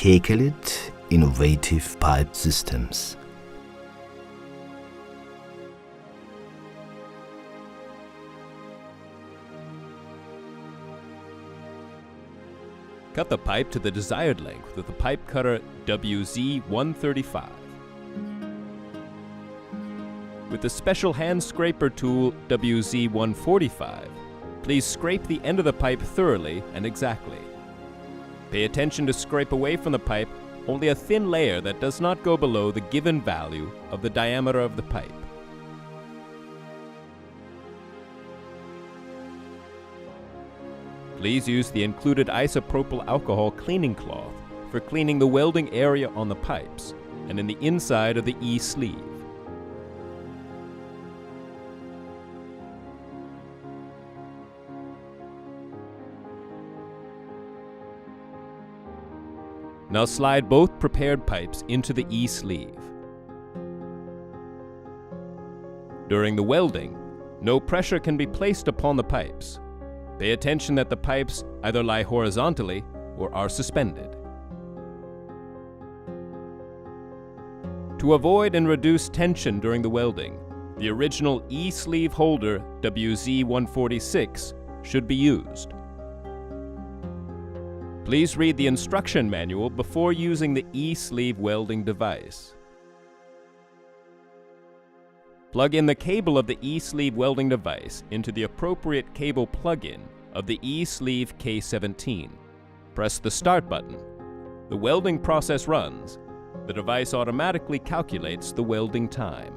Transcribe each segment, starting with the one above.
KELIT Innovative Pipe Systems. Cut the pipe to the desired length with the pipe cutter WZ135. With the special hand scraper tool WZ145, please scrape the end of the pipe thoroughly and exactly. Pay attention to scrape away from the pipe only a thin layer that does not go below the given value of the diameter of the pipe. Please use the included isopropyl alcohol cleaning cloth for cleaning the welding area on the pipes and in the inside of the E-sleeve. Now slide both prepared pipes into the E-sleeve. During the welding, no pressure can be placed upon the pipes. Pay attention that the pipes either lie horizontally or are suspended. To avoid and reduce tension during the welding, the original E-sleeve holder WZ146 should be used. Please read the instruction manual before using the E-sleeve welding device. Plug in the cable of the E-sleeve welding device into the appropriate cable plug-in of the E-sleeve K17. Press the start button. The welding process runs. The device automatically calculates the welding time.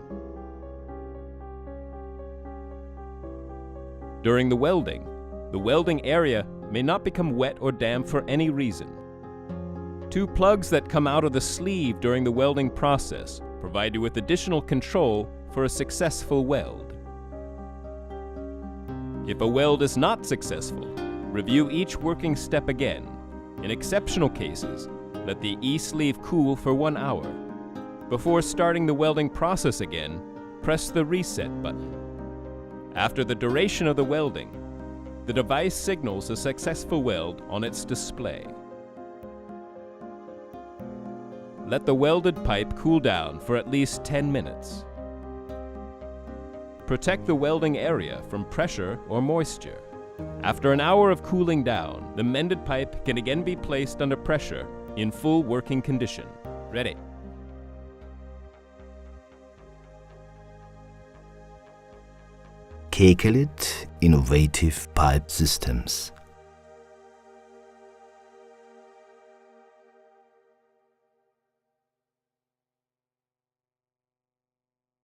During the welding area may not become wet or damp for any reason. Two plugs that come out of the sleeve during the welding process provide you with additional control for a successful weld. If a weld is not successful, review each working step again. In exceptional cases, let the E-sleeve cool for 1 hour. Before starting the welding process again, press the reset button. After the duration of the welding, the device signals a successful weld on its display. Let the welded pipe cool down for at least 10 minutes. Protect the welding area from pressure or moisture. After an hour of cooling down, the mended pipe can again be placed under pressure in full working condition. Ready. KELIT Innovative Pipe Systems.